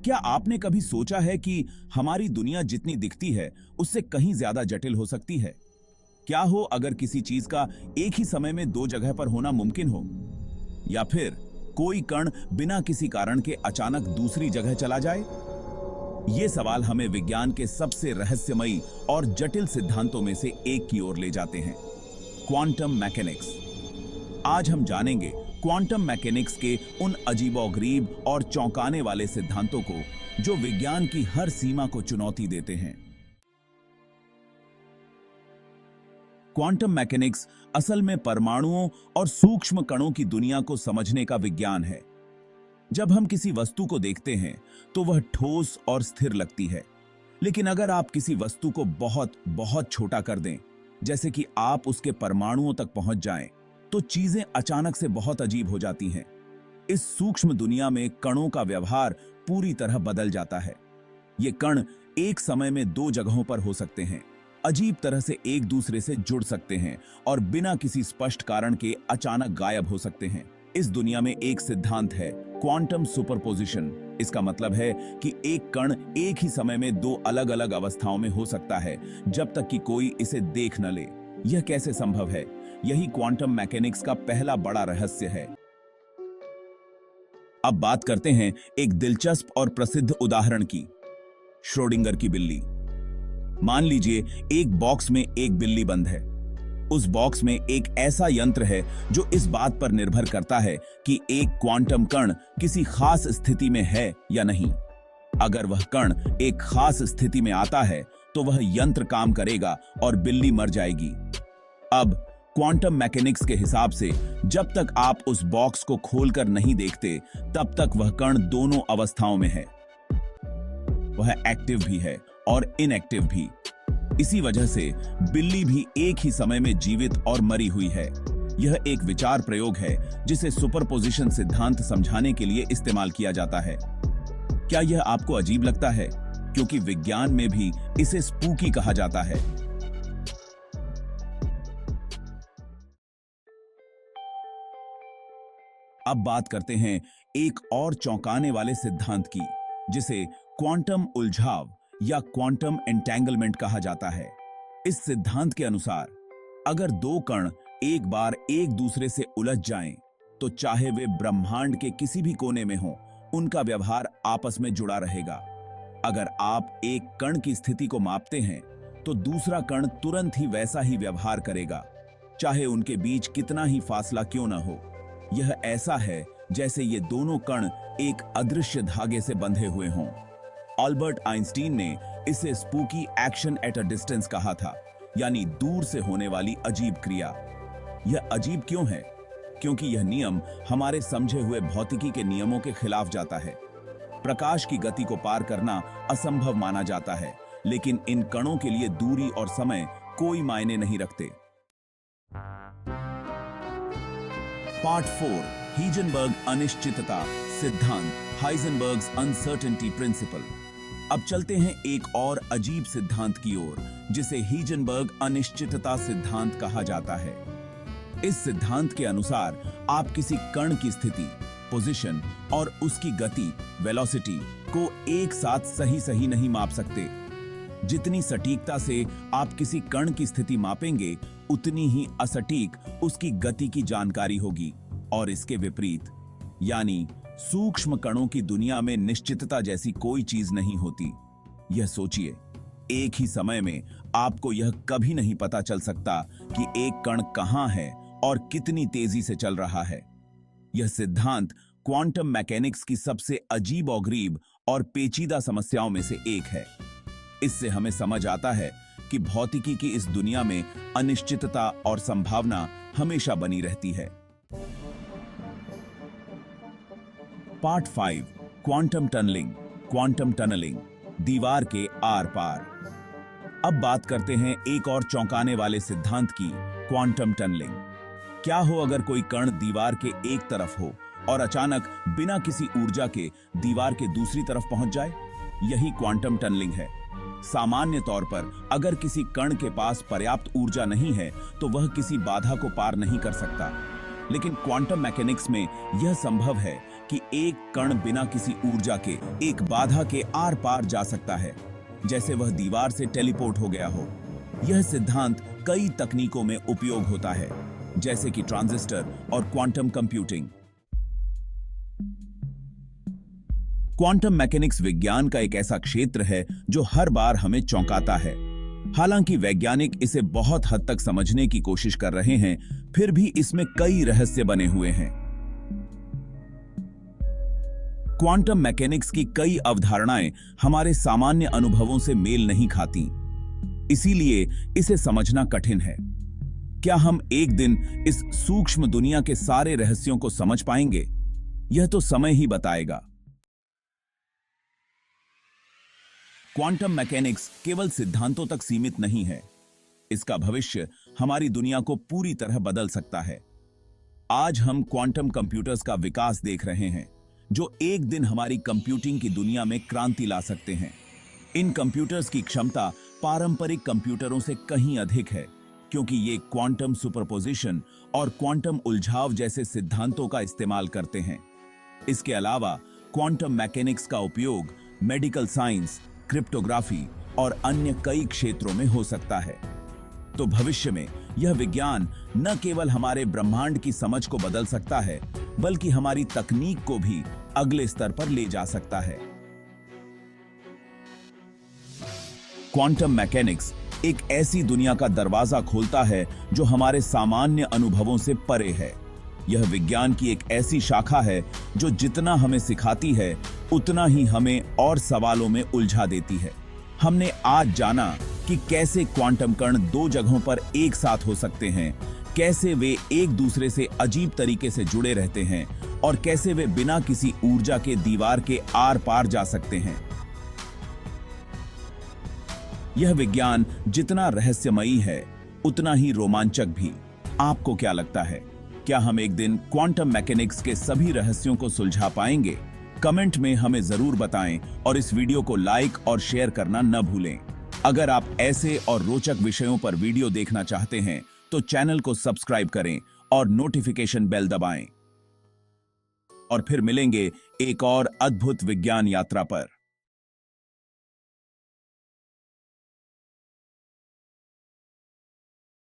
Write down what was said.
क्या आपने कभी सोचा है कि हमारी दुनिया जितनी दिखती है उससे कहीं ज्यादा जटिल हो सकती है? क्या हो अगर किसी चीज का एक ही समय में दो जगह पर होना मुमकिन हो, या फिर कोई कण बिना किसी कारण के अचानक दूसरी जगह चला जाए? ये सवाल हमें विज्ञान के सबसे रहस्यमयी और जटिल सिद्धांतों में से एक की ओर ले जाते हैं, क्वांटम मैकेनिक्स। आज हम जानेंगे क्वांटम मैकेनिक्स के उन अजीबोगरीब और चौंकाने वाले सिद्धांतों को जो विज्ञान की हर सीमा को चुनौती देते हैं। क्वांटम मैकेनिक्स असल में परमाणुओं और सूक्ष्म कणों की दुनिया को समझने का विज्ञान है। जब हम किसी वस्तु को देखते हैं तो वह ठोस और स्थिर लगती है, लेकिन अगर आप किसी वस्तु को बहुत बहुत छोटा कर दें, जैसे कि आप उसके परमाणुओं तक पहुंच जाएं, तो चीजें अचानक से बहुत अजीब हो जाती हैं। इस सूक्ष्म दुनिया में कणों का व्यवहार पूरी तरह बदल जाता है। ये कण एक समय में दो जगहों पर हो सकते हैं, अजीब तरह से एक दूसरे से जुड़ सकते हैं और बिना किसी स्पष्ट कारण के अचानक गायब हो सकते हैं। इस दुनिया में एक सिद्धांत है, क्वांटम सुपरपोजिशन। इसका मतलब है कि एक कण एक ही समय में दो अलग अलग अवस्थाओं में हो सकता है जब तक कि कोई इसे देख न ले। यह कैसे संभव है? यही क्वांटम मैकेनिक्स का पहला बड़ा रहस्य है। अब बात करते हैं एक दिलचस्प और प्रसिद्ध उदाहरण की, श्रोडिंगर की बिल्ली। मान लीजिए एक बॉक्स में एक बिल्ली बंद है। उस बॉक्स में एक ऐसा यंत्र है जो इस बात पर निर्भर करता है कि एक क्वांटम कण किसी खास स्थिति में है या नहीं। अगर वह कण एक खास स्थिति में आता है तो वह यंत्र काम करेगा और बिल्ली मर जाएगी। अब क्वांटम मैकेनिक्स के हिसाब से जब तक आप उस बॉक्स को खोलकर नहीं देखते, तब तक वह कण दोनों अवस्थाओं में है। वह एक्टिव भी है और इनएक्टिव भी। इसी वजह से बिल्ली भी एक ही समय में जीवित और मरी हुई है। यह एक विचार प्रयोग है जिसे सुपरपोजिशन सिद्धांत समझाने के लिए इस्तेमाल किया जाता है। क्या यह आपको अजीब लगता है? क्योंकि विज्ञान में भी इसे स्पूकी कहा जाता है। अब बात करते हैं एक और चौंकाने वाले सिद्धांत की, जिसे क्वांटम उलझाव या क्वांटम एंटेंगलमेंट कहा जाता है। इस सिद्धांत के अनुसार अगर दो कण एक बार एक दूसरे से उलझ जाएं, तो चाहे वे ब्रह्मांड के किसी भी कोने में हों, उनका व्यवहार आपस में जुड़ा रहेगा। अगर आप एक कण की स्थिति को मापते हैं तो दूसरा कण तुरंत ही वैसा ही व्यवहार करेगा, चाहे उनके बीच कितना ही फासला क्यों न हो। यह ऐसा है जैसे ये दोनों कण एक अदृश्य धागे से बंधे हुए हों। अल्बर्ट आइंस्टीन ने इसे spooky action at a distance कहा था, यानी दूर से होने वाली अजीब क्रिया। यह अजीब क्यों है? क्योंकि यह नियम हमारे समझे हुए भौतिकी के नियमों के खिलाफ जाता है। प्रकाश की गति को पार करना असंभव माना जाता है, लेकिन इन कणों के लिए दूरी और समय कोई मायने नहीं रखते। पार्ट 4, हीजनबर्ग अनिश्चितता सिद्धांत, हाइजेनबर्ग्स अनसर्टेनिटी प्रिंसिपल। अब चलते हैं एक और अजीब सिद्धांत की ओर, जिसे हीजनबर्ग अनिश्चितता सिद्धांत कहा जाता है। इस सिद्धांत के अनुसार आप किसी कण की स्थिति, पोजीशन और उसकी गति, वेलोसिटी को एक साथ सही नहीं माप सकते। जितनी सटीकता से आप किसी कण की स्थिति मापेंगे, उतनी ही असटीक उसकी गति की जानकारी होगी। और इसके विपरीत, यानी सूक्ष्म कणों की दुनिया में निश्चितता जैसी कोई चीज नहीं होती। यह सोचिए, एक ही समय में आपको यह कभी नहीं पता चल सकता कि एक कण कहां है और कितनी तेजी से चल रहा है। यह सिद्धांत क्वांटम मैकेनिक्स की सबसे अजीबोगरीब और पेचीदा समस्याओं में से एक है। इससे हमें समझ आता है कि भौतिकी की इस दुनिया में अनिश्चितता और संभावना हमेशा बनी रहती है। Part 5, quantum tunneling, quantum tunneling, दीवार के आर पार। अब बात करते हैं एक और चौंकाने वाले सिद्धांत की, क्वांटम टनलिंग। क्या हो अगर कोई कण दीवार के एक तरफ हो और अचानक बिना किसी ऊर्जा के दीवार के दूसरी तरफ पहुंच जाए? यही क्वांटम टनलिंग है। सामान्य तौर पर अगर किसी कण के पास पर्याप्त ऊर्जा नहीं है तो वह किसी बाधा को पार नहीं कर सकता, लेकिन क्वांटम मैकेनिक्स में यह संभव है कि एक कण बिना किसी ऊर्जा के एक बाधा के आर पार जा सकता है, जैसे वह दीवार से टेलीपोर्ट हो गया हो। यह सिद्धांत कई तकनीकों में उपयोग होता है, जैसे कि ट्रांजिस्टर और क्वांटम कंप्यूटिंग। क्वांटम मैकेनिक्स विज्ञान का एक ऐसा क्षेत्र है जो हर बार हमें चौंकाता है। हालांकि वैज्ञानिक इसे बहुत हद तक समझने की कोशिश कर रहे हैं, फिर भी इसमें कई रहस्य बने हुए हैं। क्वांटम मैकेनिक्स की कई अवधारणाएं हमारे सामान्य अनुभवों से मेल नहीं खाती, इसीलिए इसे समझना कठिन है। क्या हम एक दिन इस सूक्ष्म दुनिया के सारे रहस्यों को समझ पाएंगे? यह तो समय ही बताएगा। क्वांटम मैकेनिक्स केवल सिद्धांतों तक सीमित नहीं है। इसका भविष्य हमारी दुनिया को पूरी तरह बदल सकता है। आज हम क्वांटम कंप्यूटर्स का विकास देख रहे हैं, जो एक दिन हमारी कंप्यूटिंग की दुनिया में क्रांति ला सकते हैं। इन कंप्यूटर्स की क्षमता पारंपरिक कंप्यूटरों से कहीं अधिक है, क्योंकि ये क्वांटम सुपरपोजिशन और क्वांटम उलझाव जैसे सिद्धांतों का इस्तेमाल करते हैं। इसके अलावा क्वांटम मैकेनिक्स का उपयोग मेडिकल साइंस, क्रिप्टोग्राफी और अन्य कई क्षेत्रों में हो सकता है। तो भविष्य में यह विज्ञान न केवल हमारे ब्रह्मांड की समझ को बदल सकता है, बल्कि हमारी तकनीक को भी अगले स्तर पर ले जा सकता है। क्वांटम मैकेनिक्स एक ऐसी दुनिया का दरवाजा खोलता है जो हमारे सामान्य अनुभवों से परे है। यह विज्ञान की एक ऐसी शाखा है जो जितना हमें सिखाती है, उतना ही हमें और सवालों में उलझा देती है। हमने आज जाना कि कैसे क्वांटम कण दो जगहों पर एक साथ हो सकते हैं, कैसे वे एक दूसरे से अजीब तरीके से जुड़े रहते हैं और कैसे वे बिना किसी ऊर्जा के दीवार के आर पार जा सकते हैं। यह विज्ञान जितना रहस्यमयी है, उतना ही रोमांचक भी। आपको क्या लगता है? क्या हम एक दिन क्वांटम मैकेनिक्स के सभी रहस्यों को सुलझा पाएंगे? कमेंट में हमें जरूर बताएं और इस वीडियो को लाइक और शेयर करना न भूलें। अगर आप ऐसे और रोचक विषयों पर वीडियो देखना चाहते हैं तो चैनल को सब्सक्राइब करें और नोटिफिकेशन बेल दबाएं। और फिर मिलेंगे एक और अद्भुत विज्ञान यात्रा पर।